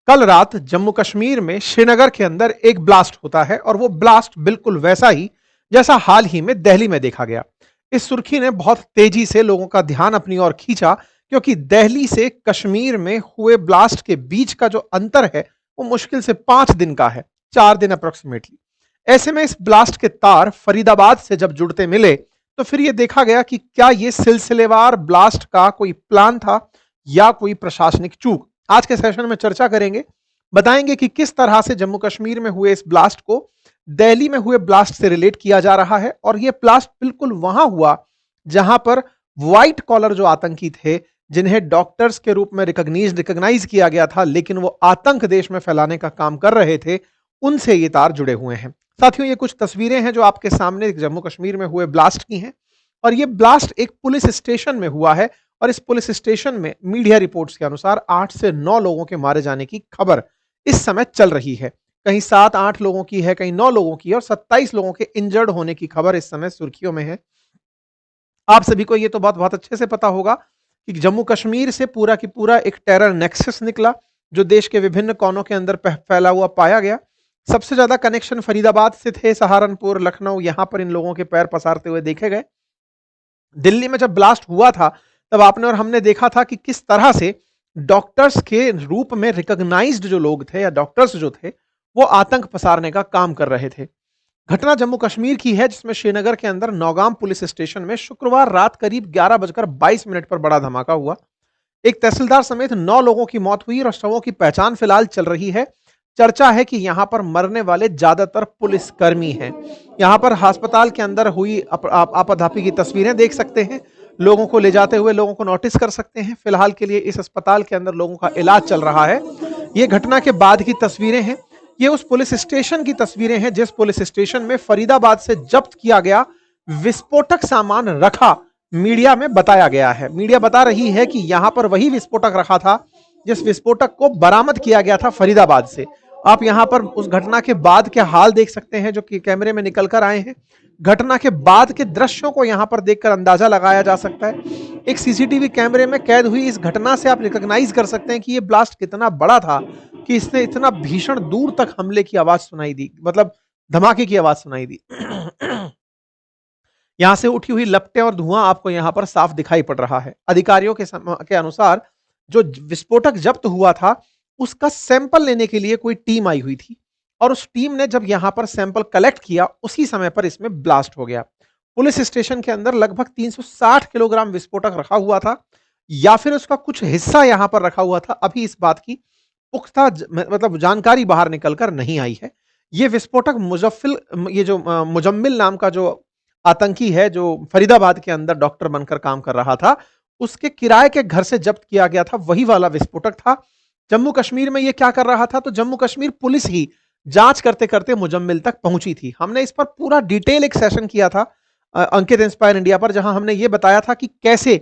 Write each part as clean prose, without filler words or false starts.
कल रात जम्मू कश्मीर में श्रीनगर के अंदर एक ब्लास्ट होता है और वो ब्लास्ट बिल्कुल वैसा ही जैसा हाल ही में दिल्ली में देखा गया। इस सुर्खी ने बहुत तेजी से लोगों का ध्यान अपनी ओर खींचा, क्योंकि दिल्ली से कश्मीर में हुए ब्लास्ट के बीच का जो अंतर है वो मुश्किल से 5 दिन का है, 4 दिन अप्रोक्सीमेटली। ऐसे में इस ब्लास्ट के तार फरीदाबाद से जब जुड़ते मिले तो फिर ये देखा गया कि क्या ये सिलसिलेवार ब्लास्ट का कोई प्लान था या कोई प्रशासनिक चूक। आज के सेशन में चर्चा करेंगे, बताएंगे कि किस तरह से जम्मू कश्मीर में हुए इस ब्लास्ट को दिल्ली में हुए ब्लास्ट से रिलेट किया जा रहा है, और यह ब्लास्ट बिल्कुल वहां हुआ जहां पर व्हाइट कॉलर जो आतंकी थे, जिन्हें डॉक्टर्स के रूप में रिकॉग्नाइज किया गया था, लेकिन वो आतंक देश में फैलाने का काम कर रहे थे, उनसे ये तार जुड़े हुए हैं। साथियों, ये कुछ तस्वीरें हैं जो आपके सामने जम्मू कश्मीर में हुए ब्लास्ट की हैं, और ये ब्लास्ट एक पुलिस स्टेशन में हुआ है। और इस पुलिस स्टेशन में मीडिया रिपोर्ट्स के अनुसार 8 से 9 लोगों के मारे जाने की खबर इस समय चल रही है। कहीं 7-8 लोगों की है, कहीं 9 लोगों की, और 27 लोगों के इंजर्ड होने की खबर इस समय सुर्खियों में है। आप सभी को ये तो बहुत बहुत अच्छे से पता होगा कि जम्मू कश्मीर से पूरा की पूरा एक टेरर नेक्सस निकला, जो देश के विभिन्न कोनों के अंदर फैला हुआ पाया गया। सबसे ज्यादा कनेक्शन फरीदाबाद से थे, सहारनपुर, लखनऊ, यहां पर इन लोगों के पैर पसारते हुए देखे गए। दिल्ली में जब ब्लास्ट हुआ था तब आपने और हमने देखा था कि किस तरह से डॉक्टर्स के रूप में रिकॉग्नाइज्ड जो लोग थे या डॉक्टर्स जो थे, वो आतंक पसारने का काम कर रहे थे। घटना जम्मू कश्मीर की है, जिसमें श्रीनगर के अंदर नौगाम पुलिस स्टेशन में शुक्रवार रात करीब 11:22 पर बड़ा धमाका हुआ। एक तहसीलदार समेत 9 लोगों की मौत हुई और शवों की पहचान फिलहाल चल रही है। चर्चा है कि यहां पर मरने वाले ज्यादातर पुलिसकर्मी हैं। यहां पर अस्पताल के अंदर हुई आपाधापी की तस्वीरें देख सकते हैं, लोगों को ले जाते हुए लोगों को नोटिस कर सकते हैं। फिलहाल के लिए इस अस्पताल के अंदर लोगों का इलाज चल रहा है। ये घटना के बाद की तस्वीरें हैं। ये उस पुलिस स्टेशन की तस्वीरें हैं जिस पुलिस स्टेशन में फरीदाबाद से जब्त किया गया विस्फोटक सामान रखा, मीडिया में बताया गया है। मीडिया बता रही है कि यहां पर वही विस्फोटक रखा था जिस विस्फोटक को बरामद किया गया था फरीदाबाद से। आप यहां पर उस घटना के बाद के हाल देख सकते हैं जो कि कैमरे में निकल कर आए हैं। घटना के बाद के दृश्यों को यहां पर देखकर अंदाजा लगाया जा सकता है। एक सीसीटीवी कैमरे में कैद हुई इस घटना से आप रिकॉग्नाइज कर सकते हैं कि यह ब्लास्ट कितना बड़ा था कि इसने इतना भीषण दूर तक हमले की आवाज सुनाई दी, मतलब धमाके की आवाज सुनाई दी। यहां से उठी हुई लपटें और धुआं आपको यहां पर साफ दिखाई पड़ रहा है। अधिकारियों के अनुसार जो विस्फोटक जब्त हुआ था उसका सैंपल लेने के लिए कोई टीम आई हुई थी, और उस टीम ने जब यहां पर सैंपल कलेक्ट किया उसी समय पर इसमें ब्लास्ट हो गया। पुलिस स्टेशन के अंदर लगभग 360 किलोग्राम विस्फोटक रखा हुआ था, या फिर उसका कुछ हिस्सा यहां पर रखा हुआ था। अभी इस बात की पुख्ता मतलब जानकारी बाहर निकलकर नहीं आई है। ये विस्फोटक मुजम्मिल नाम का जो आतंकी है, जो फरीदाबाद के अंदर डॉक्टर बनकर काम कर रहा था, उसके किराए के घर से जब्त किया गया था, वही वाला विस्फोटक था। जम्मू कश्मीर में यह क्या कर रहा था, तो जम्मू कश्मीर पुलिस ही जांच करते करते मुजम्मिल तक पहुंची थी। हमने इस पर पूरा डिटेल एक सेशन किया था अंकित इंस्पायर इंडिया पर, जहां हमने यह बताया था कि कैसे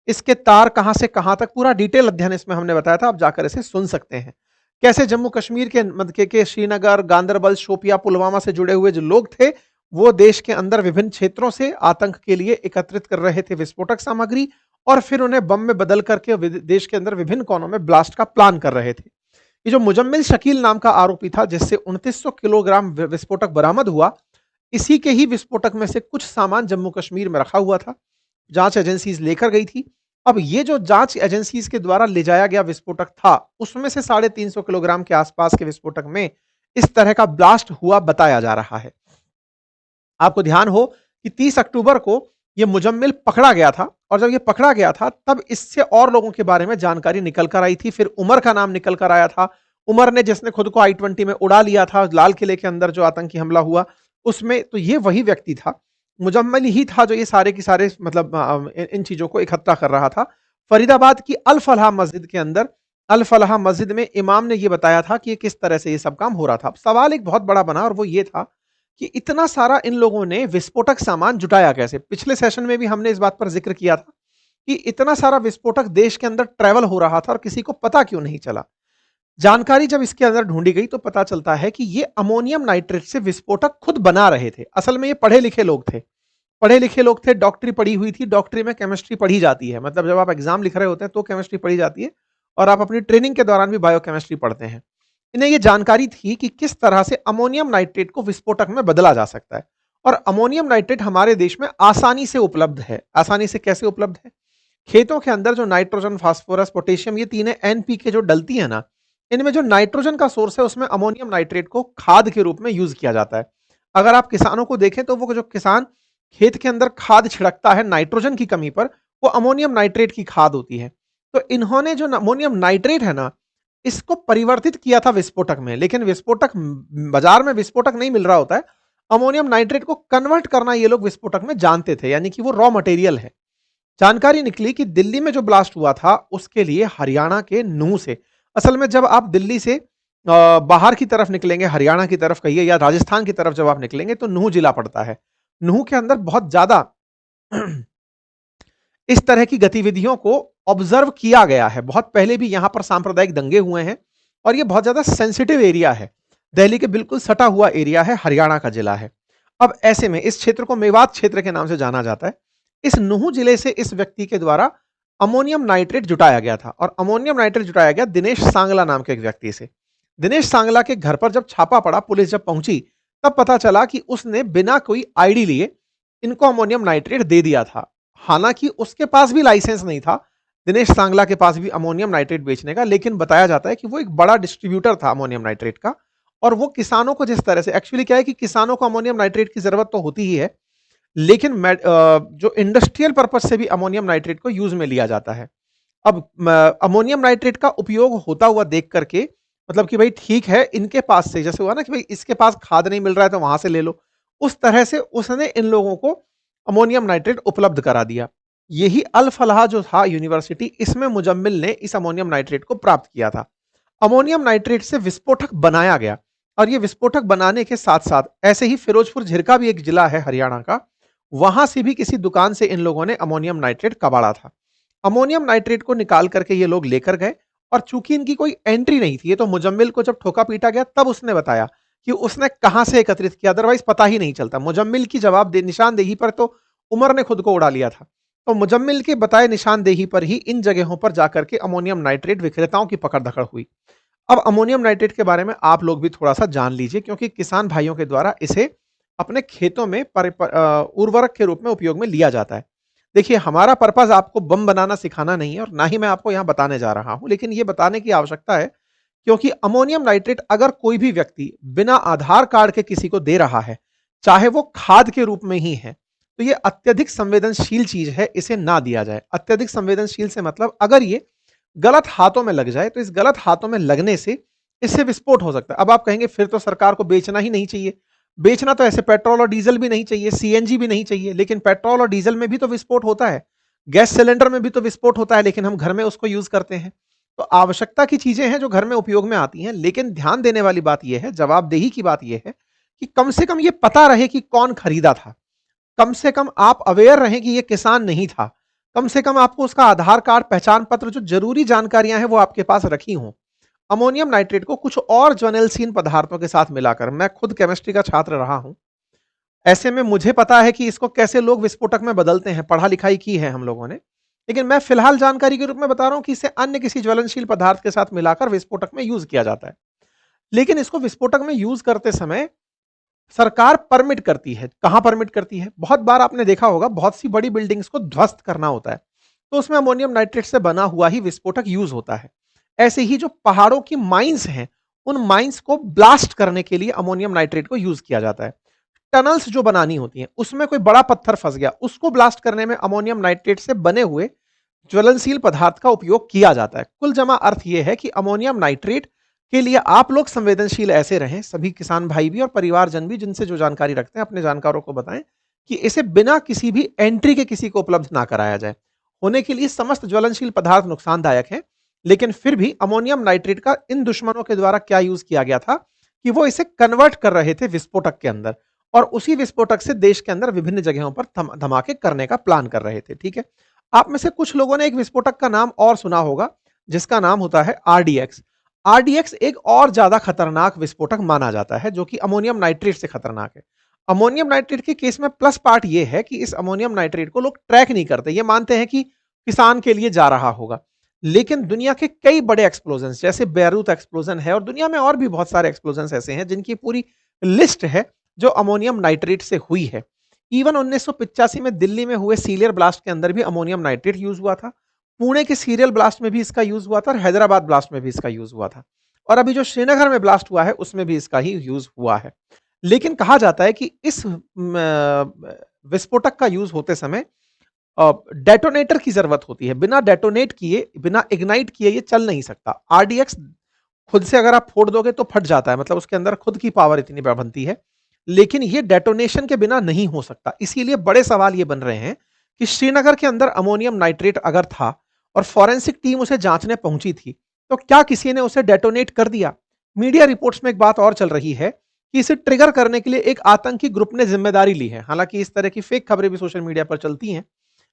इसके तार कहां से कहां तक, पूरा डिटेल अध्ययन इसमें हमने बताया था। आप जाकर इसे सुन सकते हैं। कैसे जम्मू कश्मीर के श्रीनगर, गांदरबल, शोपिया, पुलवामा से जुड़े हुए जो लोग थे, वो देश के अंदर विभिन्न क्षेत्रों से आतंक के लिए एकत्रित कर रहे थे विस्फोटक सामग्री, और फिर उन्हें बम में बदल करके देश के अंदर विभिन्न कोनों में ब्लास्ट का प्लान कर रहे थे। ये जो मुजम्मिल शकील नाम का आरोपी था, जिससे 2900 किलोग्राम विस्फोटक बरामद हुआ, इसी के ही विस्फोटक में से कुछ सामान जम्मू कश्मीर में रखा हुआ था। जांच एजेंसीज लेकर गई थी। अब ये जो जांच एजेंसीज के द्वारा ले जाया गया विस्फोटक था, उसमें से 350 किलोग्राम के आसपास के विस्फोटक में इस तरह का ब्लास्ट हुआ बताया जा रहा है। आपको ध्यान हो कि 30 अक्टूबर को यह मुजम्मिल पकड़ा गया था, और जब यह पकड़ा गया था तब इससे और लोगों के बारे में जानकारी निकल कर आई थी। फिर उमर का नाम निकल कर आया था। उमर ने, जिसने खुद को I-20 में उड़ा लिया था, लाल किले के अंदर जो आतंकी हमला हुआ उसमें, तो ये वही व्यक्ति था, मुजम्मिल ही था जो ये सारे की सारे मतलब इन चीजों को इकट्ठा कर रहा था। फरीदाबाद की अल फलाह मस्जिद के अंदर, अल फलाह मस्जिद में इमाम ने यह बताया था कि किस तरह से ये सब काम हो रहा था। सवाल एक बहुत बड़ा बना, और वो ये था कि इतना सारा इन लोगों ने विस्फोटक सामान जुटाया कैसे। पिछले सेशन में भी हमने इस बात पर जिक्र किया था कि इतना सारा विस्फोटक देश के अंदर ट्रेवल हो रहा था और किसी को पता क्यों नहीं चला। जानकारी जब इसके अंदर ढूंढी गई तो पता चलता है कि ये अमोनियम नाइट्रेट से विस्फोटक खुद बना रहे थे। असल में ये पढ़े लिखे लोग थे, डॉक्टरी पढ़ी हुई थी। डॉक्टरी में केमिस्ट्री पढ़ी जाती है, मतलब जब आप एग्जाम लिख रहे होते हैं तो केमिस्ट्री पढ़ी जाती है, और आप अपनी ट्रेनिंग के दौरान भी बायोकेमिस्ट्री पढ़ते हैं। इन्हें ये जानकारी थी कि किस तरह से अमोनियम नाइट्रेट को विस्फोटक में बदला जा सकता है। और अमोनियम नाइट्रेट हमारे देश में आसानी से उपलब्ध है। आसानी से कैसे उपलब्ध है? खेतों के अंदर जो नाइट्रोजन, फास्फोरस, पोटेशियम, ये तीनों एनपीके जो डलती है ना, इनमें जो नाइट्रोजन का सोर्स है उसमें अमोनियम नाइट्रेट को खाद के रूप में यूज किया जाता है। अगर आप किसानों को देखें तो वो जो किसान खेत के अंदर खाद छिड़कता है नाइट्रोजन की कमी पर, वो अमोनियम नाइट्रेट की खाद होती है। तो इन्होंने जो अमोनियम नाइट्रेट है ना, इसको परिवर्तित किया था विस्फोटक में, लेकिन विस्फोटक बाजार में विस्फोटक नहीं मिल रहा होता है। अमोनियम नाइट्रेट को कन्वर्ट करना ये लोग विस्फोटक में जानते थे, यानी कि वो रॉ मटेरियल है। जानकारी निकली कि दिल्ली में जो ब्लास्ट हुआ था उसके लिए हरियाणा के नूह से, असल में जब आप दिल्ली से बाहर की तरफ निकलेंगे, हरियाणा की तरफ कहिए या राजस्थान की तरफ जब आप निकलेंगे तो नूह जिला पड़ता है। नूह के अंदर बहुत ज्यादा इस तरह की गतिविधियों को ऑब्जर्व किया गया है। बहुत पहले भी यहां पर सांप्रदायिक दंगे हुए हैं और ये बहुत ज्यादा सेंसिटिव एरिया है। दिल्ली के बिल्कुल सटा हुआ एरिया है, हरियाणा का जिला है। अब ऐसे में इस क्षेत्र को मेवात क्षेत्र के नाम से जाना जाता है। इस नूह जिले से इस व्यक्ति के द्वारा अमोनियम नाइट्रेट जुटाया गया था और अमोनियम नाइट्रेट जुटाया गया दिनेश सांगला नाम के एक व्यक्ति से। दिनेश सांगला के घर पर जब छापा पड़ा, पुलिस जब पहुंची, तब पता चला कि उसने बिना कोई आईडी लिए इनको अमोनियम नाइट्रेट दे दिया था। हालांकि उसके पास भी लाइसेंस नहीं था, दिनेश सांगला के पास भी अमोनियम नाइट्रेट बेचने का, लेकिन बताया जाता है कि वो एक बड़ा डिस्ट्रीब्यूटर था अमोनियम नाइट्रेट का। और वो किसानों को जिस तरह से, एक्चुअली क्या है कि किसानों को अमोनियम नाइट्रेट की जरूरत तो होती ही है, लेकिन जो इंडस्ट्रियल पर्पज से भी अमोनियम नाइट्रेट को यूज में लिया जाता है। अब अमोनियम नाइट्रेट का उपयोग होता हुआ देख करके, मतलब कि भाई ठीक है, इनके पास से जैसे हुआ ना कि भाई इसके पास खाद नहीं मिल रहा है तो वहां से ले लो, उस तरह से उसने इन लोगों को अमोनियम नाइट्रेट उपलब्ध करा दिया। यही अल फलाह जो था यूनिवर्सिटी, इसमें मुजम्मिल ने इस अमोनियम नाइट्रेट को प्राप्त किया था। अमोनियम नाइट्रेट से विस्फोटक बनाया गया और ये विस्फोटक बनाने के साथ साथ ऐसे ही फिरोजपुर झिरका भी एक जिला है हरियाणा का, वहां से भी किसी दुकान से इन लोगों ने अमोनियम नाइट्रेट कबाड़ा था। अमोनियम नाइट्रेट को निकाल करके ये लोग लेकर गए और चूंकि इनकी कोई एंट्री नहीं थी, ये तो मुजम्मिल को जब ठोका पीटा गया तब उसने बताया कि उसने कहां से एकत्रित किया, अदरवाइज पता ही नहीं चलता। मुजम्मिल की निशानदेही पर तो उमर ने खुद को उड़ा लिया था। तो मुजम्मिल के बताए निशानदेही पर ही इन जगहों पर जाकर के अमोनियम नाइट्रेट विक्रेताओं की पकड़ धकड़ हुई। अब अमोनियम नाइट्रेट के बारे में आप लोग भी थोड़ा सा जान लीजिए, क्योंकि किसान भाइयों के द्वारा इसे अपने खेतों में उर्वरक के रूप में उपयोग में लिया जाता है। देखिए, हमारा पर्पज आपको बम बनाना सिखाना नहीं है और ना ही मैं आपको यहां बताने जा रहा हूं, लेकिन यह बताने की आवश्यकता है क्योंकि अमोनियम नाइट्रेट अगर कोई भी व्यक्ति बिना आधार कार्ड के किसी को दे रहा है, चाहे वो खाद के रूप में ही है, तो ये अत्यधिक संवेदनशील चीज है, इसे ना दिया जाए। अत्यधिक संवेदनशील से मतलब अगर ये गलत हाथों में लग जाए तो इस गलत हाथों में लगने से इससे विस्फोट हो सकता है। अब आप कहेंगे फिर तो सरकार को बेचना ही नहीं चाहिए। बेचना तो ऐसे पेट्रोल और डीजल भी नहीं चाहिए, सीएनजी भी नहीं चाहिए, लेकिन पेट्रोल और डीजल में भी तो विस्फोट होता है, गैस सिलेंडर में भी तो विस्फोट होता है, लेकिन हम घर में उसको यूज करते हैं। तो आवश्यकता की चीजें हैं जो घर में उपयोग में आती हैं, लेकिन ध्यान देने वाली बात यह है, जवाबदेही की बात यह है कि कम से कम ये पता रहे कि कौन खरीदा था। कम से कम आप अवेयर रहें कि ये किसान नहीं था। कम से कम आपको उसका आधार कार्ड, पहचान पत्र, जो जरूरी जानकारियां हैं वो आपके पास रखी हों। अमोनियम नाइट्रेट को कुछ और ज्वलनशील पदार्थों के साथ मिलाकर, मैं खुद केमिस्ट्री का छात्र रहा हूं, ऐसे में मुझे पता है कि इसको कैसे लोग विस्फोटक में बदलते हैं, पढ़ा लिखाई की है हम लोगों ने। लेकिन मैं फिलहाल जानकारी के रूप में बता रहा हूं कि इसे अन्य किसी ज्वलनशील पदार्थ के साथ मिलाकर विस्फोटक में यूज किया जाता है। लेकिन इसको विस्फोटक में यूज करते समय सरकार परमिट करती है। कहां परमिट करती है? बहुत बार आपने देखा होगा, बहुत सी बड़ी बिल्डिंग्स को ध्वस्त करना होता है तो उसमें अमोनियम नाइट्रेट से बना हुआ ही विस्फोटक यूज होता है। ऐसे ही जो पहाड़ों की माइंस हैं, उन माइंस को ब्लास्ट करने के लिए अमोनियम नाइट्रेट को यूज किया जाता है। टनल्स जो बनानी होती हैं, उसमें कोई बड़ा पत्थर फंस गया, उसको ब्लास्ट करने में अमोनियम नाइट्रेट से बने हुए ज्वलनशील पदार्थ का उपयोग किया जाता है। कुल जमा अर्थ यह है कि अमोनियम नाइट्रेट के लिए आप लोग संवेदनशील ऐसे रहें, सभी किसान भाई भी और परिवारजन भी जिनसे जो जानकारी रखते हैं अपने जानकारों को बताएं कि इसे बिना किसी भी एंट्री के किसी को उपलब्ध ना कराया जाए। होने के लिए समस्त ज्वलनशील पदार्थ नुकसानदायक हैं, लेकिन फिर भी अमोनियम नाइट्रेट का इन दुश्मनों के द्वारा क्या यूज किया गया था कि वो इसे कन्वर्ट कर रहे थे विस्फोटक के अंदर, और उसी विस्फोटक से देश के अंदर विभिन्न जगहों पर धमाके करने का प्लान कर रहे थे। ठीक है, आप में से कुछ लोगों ने एक विस्फोटक का नाम और सुना होगा जिसका नाम होता है आरडीएक्स। आरडीएक्स एक और ज्यादा खतरनाक विस्फोटक माना जाता है जो कि अमोनियम नाइट्रेट से खतरनाक है। अमोनियम नाइट्रेट के केस में प्लस पार्ट यह है कि इस अमोनियम नाइट्रेट को लोग ट्रैक नहीं करते, ये मानते हैं कि किसान के लिए जा रहा होगा, लेकिन दुनिया के कई बड़े एक्सप्लोजन्स जैसे बेरूत एक्सप्लोजन है और दुनिया में और भी बहुत सारे एक्सप्लोजन्स ऐसे हैं जिनकी पूरी लिस्ट है जो अमोनियम नाइट्रेट से हुई है। इवन 1985 में दिल्ली में हुए सीलियर ब्लास्ट के अंदर भी अमोनियम नाइट्रेट यूज हुआ था। पुणे के सीरियल ब्लास्ट में भी इसका यूज हुआ था और हैदराबाद ब्लास्ट में भी इसका यूज हुआ था। और अभी जो श्रीनगर में ब्लास्ट हुआ है उसमें भी इसका ही यूज हुआ है। लेकिन कहा जाता है कि इस विस्फोटक का यूज होते समय डेटोनेटर की जरूरत होती है। बिना डेटोनेट किए, बिना इग्नाइट किए ये चल नहीं सकता। आरडीएक्स खुद से अगर आप फोड़ दोगे तो फट जाता है, मतलब उसके अंदर खुद की पावर इतनी बनती है। लेकिन ये डेटोनेशन के बिना नहीं हो सकता। इसीलिए बड़े सवाल ये बन रहे हैं कि श्रीनगर के अंदर अमोनियम नाइट्रेट अगर था और फॉरेंसिक टीम उसे जांचने पहुंची थी, तो क्या किसी ने उसे डेटोनेट कर दिया? मीडिया रिपोर्ट्स में एक बात और चल रही है कि इसे ट्रिगर करने के लिए एक आतंकी ग्रुप ने जिम्मेदारी ली है। हालांकि इस तरह की फेक खबरें भी सोशल मीडिया पर चलती हैं,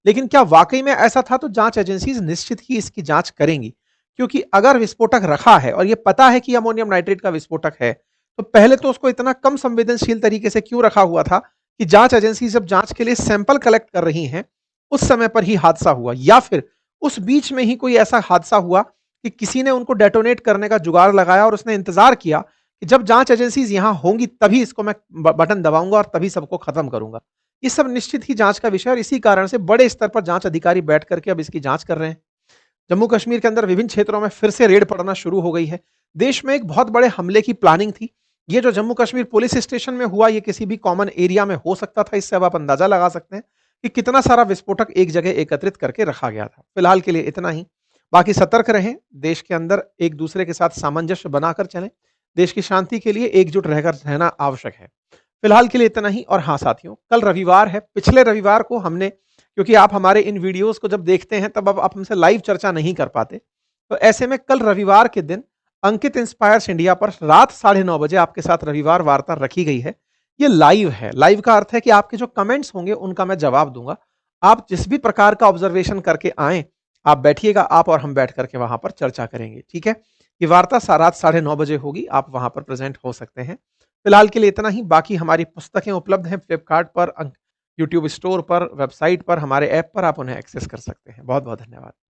लेकिन क्या वाकई में ऐसा था? तो जांच एजेंसीज निश्चित ही इसकी जांच करेंगी। क्योंकि अगर विस्फोटक रखा है और ये पता है कि अमोनियम नाइट्रेट का विस्फोटक है, तो पहले तो उसको इतना कम संवेदनशील तरीके से क्यों रखा हुआ था कि जांच एजेंसी जब जांच के लिए सैंपल कलेक्ट कर रही हैं उस समय पर ही हादसा हुआ? या फिर उस बीच में ही कोई ऐसा हादसा हुआ कि किसी ने उनको डेटोनेट करने का जुगाड़ लगाया और उसने इंतजार किया कि जब जांच एजेंसीज यहां होंगी तभी इसको मैं बटन दबाऊंगा और तभी सबको खत्म करूंगा। ये सब निश्चित ही जांच का विषय है और इसी कारण से बड़े स्तर पर जांच अधिकारी बैठ करके अब इसकी जांच कर रहे हैं। जम्मू कश्मीर के अंदर विभिन्न क्षेत्रों में फिर से रेड पड़ना शुरू हो गई है। देश में एक बहुत बड़े हमले की प्लानिंग थी। ये जो जम्मू कश्मीर पुलिस स्टेशन में हुआ, ये किसी भी कॉमन एरिया में हो सकता था। इससे अब आप अंदाजा लगा सकते हैं कि कितना सारा विस्फोटक एक जगह एकत्रित करके रखा गया था। फिलहाल के लिए इतना ही। बाकी सतर्क रहें, देश के अंदर एक दूसरे के साथ सामंजस्य बनाकर चलें। देश की शांति के लिए एकजुट रहकर रहना आवश्यक है। फिलहाल के लिए इतना ही। और हाँ साथियों, कल रविवार है। पिछले रविवार को हमने, क्योंकि आप हमारे इन वीडियोस को जब देखते हैं तब अब आप हमसे लाइव चर्चा नहीं कर पाते, तो ऐसे में कल रविवार के दिन अंकित इंस्पायर्स इंडिया पर रात 9:30 बजे आपके साथ रविवार वार्ता रखी गई है। ये लाइव है। लाइव का अर्थ है कि आपके जो कमेंट्स होंगे उनका मैं जवाब दूंगा। आप जिस भी प्रकार का ऑब्जर्वेशन करके आए, आप बैठिएगा, आप और हम बैठ करके वहां पर चर्चा करेंगे। ठीक है? ये वार्ता रात 9:30 बजे होगी। आप वहां पर प्रेजेंट हो सकते हैं। फिलहाल के लिए इतना ही। बाकी हमारी पुस्तकें उपलब्ध हैं फ्लिपकार्ट पर, यूट्यूब स्टोर पर, वेबसाइट पर, हमारे ऐप पर। आप उन्हें एक्सेस कर सकते हैं। बहुत बहुत धन्यवाद।